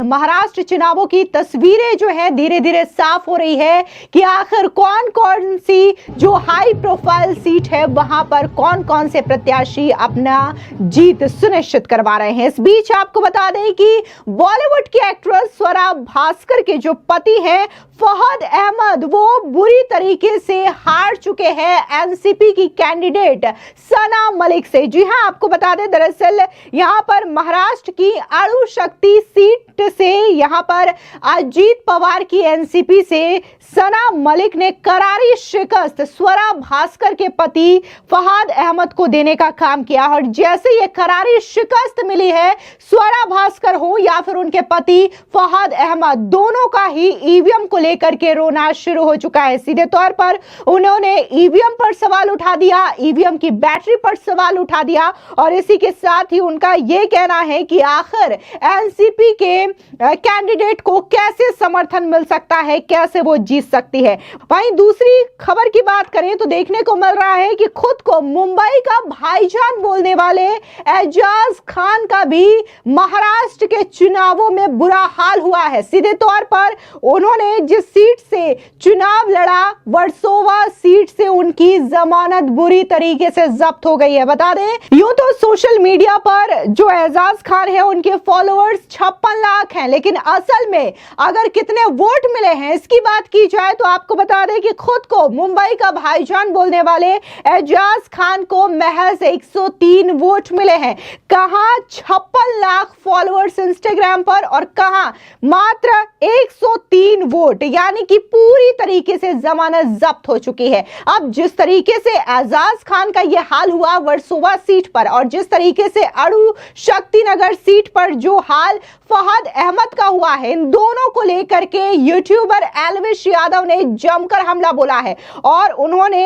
महाराष्ट्र चुनावों की तस्वीरें जो है धीरे धीरे साफ हो रही है कि आखिर कौन कौन सी जो हाई प्रोफाइल सीट है वहां पर कौन कौन से प्रत्याशी अपना जीत सुनिश्चित करवा रहे हैं। इस बीच आपको बता दें कि बॉलीवुड की एक्ट्रेस स्वरा भास्कर के जो पति हैं फहद अहमद, वो बुरी तरीके से हार चुके हैं एनसीपी की कैंडिडेट सना मलिक से। जी हां, आपको बता दें दरअसल यहां पर महाराष्ट्र की अणु शक्ति सीट से यहां पर अजीत पवार की एनसीपी से सना मलिक ने करारी शिकस्त स्वरा भास्कर के पति फहद अहमद को देने का काम किया और जैसे ये करारी शिकस्त मिली है स्वरा भास्कर हो या फिर उनके पति फहद अहमद, दोनों का ही ईवीएम को लेकर के रोना शुरू हो चुका है। सीधे तौर पर उन्होंने ईवीएम पर सवाल उठा दिया, ईवीएम की बैटरी पर सवाल उठा दिया और इसी के साथ ही उनका यह कहना है कि आखिर एनसीपी के कैंडिडेट को कैसे समर्थन मिल सकता है, कैसे वो जीत सकती है। वहीं दूसरी खबर की बात करें तो देखने को मिल रहा है कि खुद को मुंबई का भाईजान बोलने वाले एजाज खान का भी महाराष्ट्र के चुनावों में बुरा हाल हुआ है। सीधे तौर पर उन्होंने जिस सीट से चुनाव लड़ा वर्सोवा सीट से उनकी जमानत बुरी तरीके से जब्त हो गई है। बता दें यूं तो सोशल मीडिया पर जो एजाज खान है उनके फॉलोअर्स 56 लाख हैं, लेकिन असल में अगर कितने वोट मिले हैं इसकी बात की जाए तो आपको बता दें कि खुद को मुंबई का भाईजान बोलने वाले एजाज खान को महज 103 वोट मिले हैं। कहां 56 लाख फॉलोअर्स इंस्टाग्राम पर और कहां मात्र 103 वोट, यानी कि पूरी तरीके से जमानत जब्त हो चुकी है। अब जिस तरीके से एजाज खान का यह हाल हुआ वर्सोवा सीट पर और जिस तरीके से अणु शक्तिनगर सीट पर जो हाल फहद अहमद का हुआ है, इन दोनों को लेकर के यूट्यूबर एल्विश यादव ने जमकर हमला बोला है और उन्होंने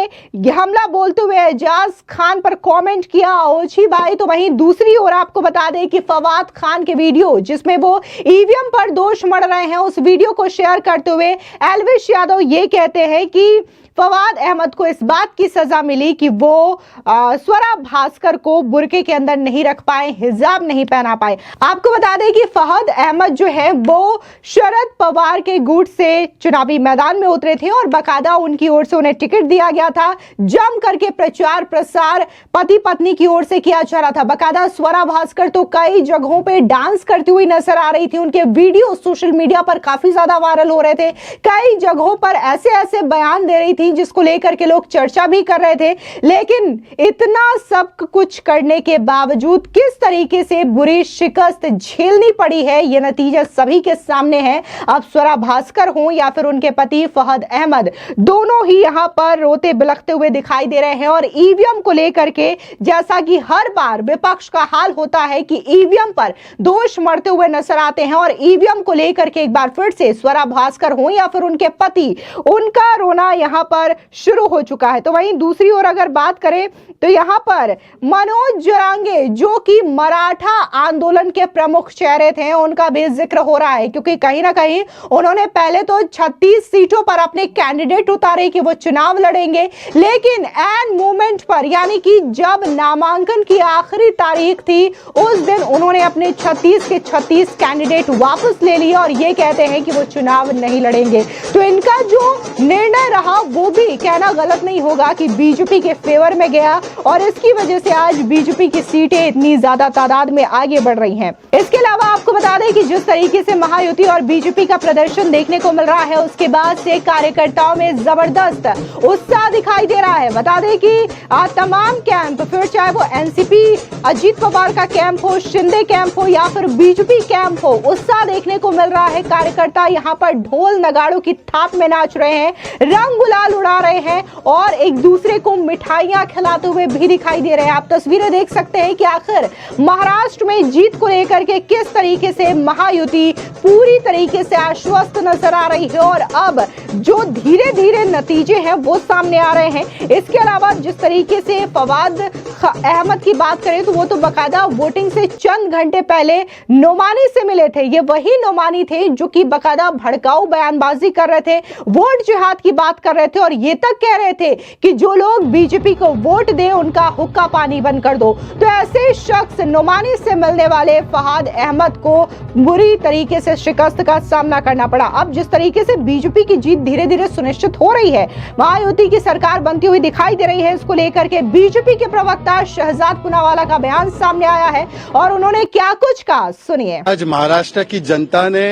हमला बोलते हुए एजाज खान पर कमेंट किया ओछी भाई। तो वहीं दूसरी ओर आपको बता दें कि फवाद खान के वीडियो जिसमें वो ईवीएम पर दोष मढ़ रहे हैं उस वीडियो को शेयर करते हुए एल्विश यादव ये कहते हैं कि फवाद अहमद को इस बात की सजा मिली कि वो स्वरा भास्कर को बुरके के अंदर नहीं रख पाए, हिजाब नहीं पहना पाए। आपको बता दें कि फहद अहमद जो है वो शरद पवार के गुट से चुनावी मैदान में उतरे थे और बाकायदा उनकी ओर से उन्हें टिकट दिया गया था। जम करके प्रचार प्रसार पति पत्नी की ओर से किया जा रहा था। बाकायदा स्वरा भास्कर तो कई जगहों पे डांस करती हुई नजर आ रही थी, उनके वीडियो सोशल मीडिया पर काफी ज्यादा वायरल हो रहे थे। कई जगहों पर ऐसे ऐसे बयान दे रही थी जिसको लेकर के लोग चर्चा भी कर रहे थे, लेकिन इतना सब कुछ करने के बावजूद किस तरीके से बुरी शिकस्त झेलनी पड़ी है यह नतीजा सभी के सामने है। अब स्वरा भास्कर हो या फिर उनके पति फहद अहमद, दोनों ही यहां पर रोते बिलखते हुए दिखाई दे रहे हैं और ईवीएम को लेकर के जैसा कि हर बार विपक्ष का हाल होता है कि ईवीएम पर दोष मढ़ते हुए नजर आते हैं और ईवीएम को लेकर के एक बार फिर से स्वरा भास्कर हो या फिर उनके पति, उनका रोना यहां पर शुरू हो चुका है। तो वहीं दूसरी ओर अगर बात करें तो यहां पर मनोज जरांगे जो कि मराठा आंदोलन के प्रमुख चेहरे थे उनका भी जिक्र हो रहा है, क्योंकि कहीं ना कहीं उन्होंने पहले तो 36 सीटों पर अपने कैंडिडेट उतारे कि वो चुनाव लड़ेंगे, लेकिन एन मोमेंट पर यानी कि जब नामांकन की आखिरी तारीख थी उस दिन उन्होंने अपने 36 के 36 कैंडिडेट वापस ले लिए और ये कहते हैं कि वो चुनाव नहीं लड़ेंगे। तो इनका जो निर्णय रहा वो भी कहना गलत नहीं होगा कि बीजेपी के फेवर में गया और इसकी वजह से आज बीजेपी की सीटें इतनी ज्यादा तादाद में आगे बढ़ रही हैं। इसके अलावा आपको बता दें कि जिस तरीके से महायुति और बीजेपी का प्रदर्शन देखने को मिल रहा है उसके बाद से कार्यकर्ताओं में जबरदस्त उत्साह दिखाई दे रहा है। बता दें कि तमाम कैंप, फिर चाहे वो एनसीपी अजीत पवार का कैंप हो, शिंदे कैंप हो या फिर बीजेपी कैंप हो, उत्साह देखने को मिल रहा है। कार्यकर्ता यहाँ पर ढोल नगाड़ों की थाप में नाच रहे हैं, रंग गुलाल उड़ा रहे हैं और एक दूसरे को मिठाइयां खिलाते हुए भी दिखाई दे रहे हैं। आप तस्वीरें देख सकते हैं कि आखिर महाराष्ट्र में जीत को लेकर के किस तरीके से महायुति पूरी तरीके से आश्वस्त नजर आ रही है और अब जो धीरे धीरे नतीजे हैं वो सामने आ रहे हैं। इसके अलावा जिस तरीके से फवाद अहमद की बात करें तो वो तो बाकायदा वोटिंग से चंद घंटे पहले नोमानी से मिले थे। ये वही नोमानी थे जो कि बाकायदा भड़काऊ बयानबाजी कर रहे थे, वोट जिहाद की बात कर रहे थे और ये तक कह रहे थे कि जो लोग बीजेपी को वोट दे उनका हुक्का पानी बंद कर दो। तो ऐसे शख्स नोमानी से मिलने वाले फहद अहमद को बुरी तरीके से से शिकस्त का सामना करना पड़ा। अब जिस तरीके से बीजेपी की जीत धीरे धीरे सुनिश्चित हो रही है, महायुति की सरकार बनती हुई दिखाई दे रही है, इसको लेकर के बीजेपी के प्रवक्ता शहजाद पूनावाला का बयान सामने आया है और उन्होंने क्या कुछ कहा, सुनिए। आज महाराष्ट्र की जनता ने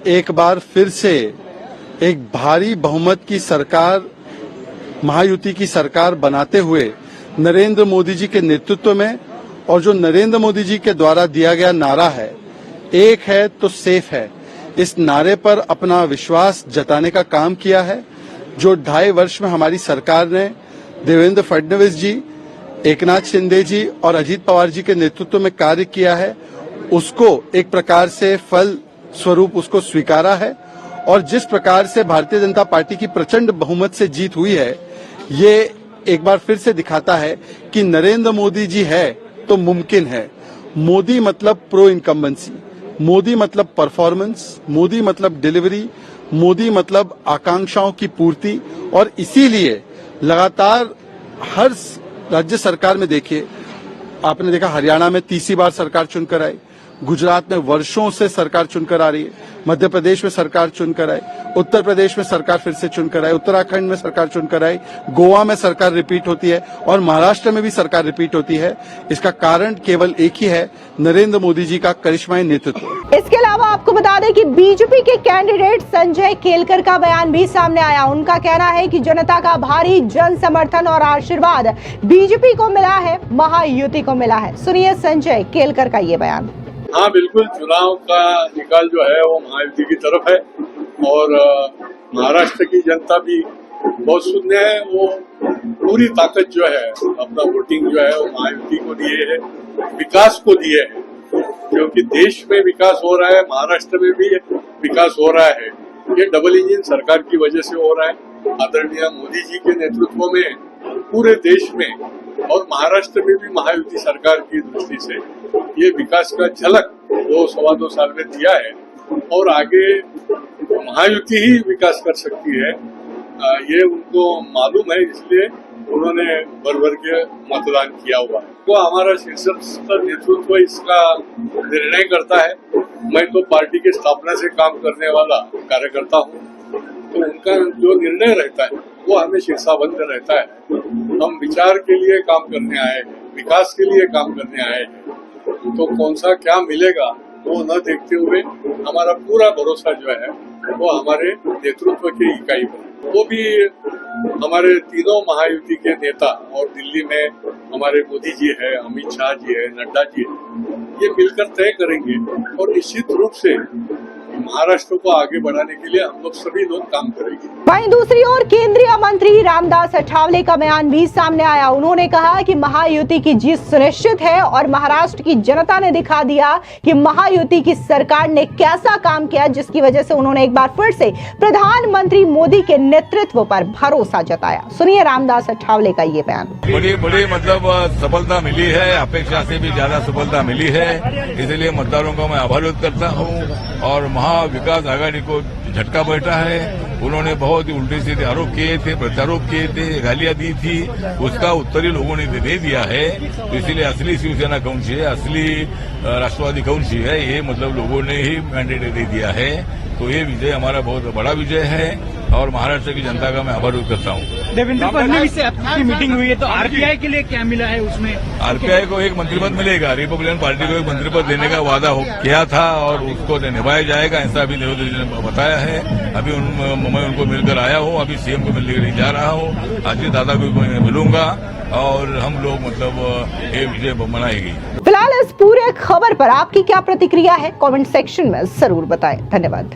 एक बार फिर से एक भारी बहुमत की सरकार, महायुति की सरकार बनाते हुए नरेंद्र मोदी जी के नेतृत्व में, और जो नरेंद्र मोदी जी के द्वारा दिया गया नारा है, एक है तो सेफ है, इस नारे पर अपना विश्वास जताने का काम किया है। जो 2.5 वर्ष में हमारी सरकार ने देवेंद्र फडणवीस जी, एकनाथ शिंदे जी और अजीत पवार जी के नेतृत्व में कार्य किया है, उसको एक प्रकार से फल स्वरूप उसको स्वीकारा है। और जिस प्रकार से भारतीय जनता पार्टी की प्रचंड बहुमत से जीत हुई है, ये एक बार फिर से दिखाता है कि नरेंद्र मोदी जी है तो मुमकिन है। मोदी मतलब प्रो इनकम्बेंसी, मोदी मतलब परफॉर्मेंस, मोदी मतलब डिलीवरी, मोदी मतलब आकांक्षाओं की पूर्ति। और इसीलिए लगातार हर राज्य सरकार में देखिए, आपने देखा हरियाणा में तीसरी बार सरकार चुनकर आई, गुजरात में वर्षों से सरकार चुनकर आ रही है, मध्य प्रदेश में सरकार चुनकर आई, उत्तर प्रदेश में सरकार फिर से चुनकर आई, उत्तराखंड में सरकार चुनकर आई, गोवा में सरकार रिपीट होती है और महाराष्ट्र में भी सरकार रिपीट होती है। इसका कारण केवल एक ही है, नरेंद्र मोदी जी का करिश्माई नेतृत्व। इसके अलावा आपको बता दें कि बीजेपी के कैंडिडेट संजय केलकर का बयान भी सामने आया। उनका कहना है कि जनता का भारी जन समर्थन और आशीर्वाद बीजेपी को मिला है, महायुति को मिला है। सुनिए संजय केलकर का ये बयान। हाँ बिल्कुल, चुनाव का निकाल जो है वो महायुति की तरफ है और महाराष्ट्र की जनता भी बहुत शून्य है। वो पूरी ताकत जो है, अपना वोटिंग जो है वो महायुति को दिए है, विकास को दिए है, क्योंकि देश में विकास हो रहा है, महाराष्ट्र में भी विकास हो रहा है। ये डबल इंजन सरकार की वजह से हो रहा है। आदरणीय मोदी जी के नेतृत्व में पूरे देश में और महाराष्ट्र में भी महायुति सरकार की दृष्टि से ये विकास का झलक 2-2.25 साल में दिया है और आगे महायुति ही विकास कर सकती है, ये उनको मालूम है, इसलिए उन्होंने भर के मतदान किया हुआ है। तो हमारा शीर्षस्थ नेतृत्व इसका निर्णय करता है। मैं तो पार्टी के स्थापना से काम करने वाला कार्यकर्ता हूँ, तो उनका जो निर्णय रहता है वो हमें शीर्षाबंद रहता है। हम विचार के लिए काम करने आए हैं, विकास के लिए काम करने आए हैं, तो कौन सा क्या मिलेगा वो न देखते हुए हमारा पूरा भरोसा जो है वो हमारे नेतृत्व की इकाई पर। वो भी हमारे तीनों महायुति के नेता और दिल्ली में हमारे मोदी जी है, अमित शाह जी है, नड्डा जी है, ये मिलकर तय करेंगे और निश्चित रूप से महाराष्ट्र को आगे बढ़ाने के लिए हम लोग सभी लोग काम करेंगे। वहीं दूसरी ओर केंद्रीय मंत्री रामदास अठावले का बयान भी सामने आया। उन्होंने कहा कि महायुति की जीत सुनिश्चित है और महाराष्ट्र की जनता ने दिखा दिया कि महायुति की सरकार ने कैसा काम किया, जिसकी वजह से उन्होंने एक बार फिर से प्रधानमंत्री मोदी के नेतृत्व पर भरोसा जताया। सुनिए रामदास अठावले का ये बयान। बड़ी मतलब सफलता मिली है, अपेक्षा से भी ज्यादा सफलता मिली है, इसलिए मतदारों को मैं आभार व्यक्त करता हूँ। और विकास आघाड़ी को झटका बैठा है। उन्होंने बहुत ही उल्टे सीधे आरोप किए थे, प्रत्यारोप किए थे, गालियां दी थी, उसका उत्तर ही लोगों ने दे दिया है। तो इसीलिए असली शिवसेना कौन सी है, असली राष्ट्रवादी कौन सी है, ये मतलब लोगों ने ही मैंडेट दे दिया है। तो ये विजय हमारा बहुत बड़ा विजय है और महाराष्ट्र की जनता का मैं आभार व्यक्त करता हूँ। देवेंद्र फडणवीस से आपकी मीटिंग हुई है, तो आरपीआई के लिए क्या मिला है उसमें? आरपीआई को एक मंत्री पद मिलेगा, रिपब्लिकन पार्टी को एक मंत्री पद देने का वादा किया था और उसको निभाया जाएगा, ऐसा अभी नरेंद्र जी ने बताया है। अभी मैं उनको मिलकर आया हूँ, अभी सीएम को मिलने के लिए जा रहा हूँ, अजीत दादा को मिलूंगा और हम लोग मतलब ये विजय मनाएगी। फिलहाल इस पूरे खबर पर आपकी क्या प्रतिक्रिया है, कमेंट सेक्शन में जरूर बताएं। धन्यवाद।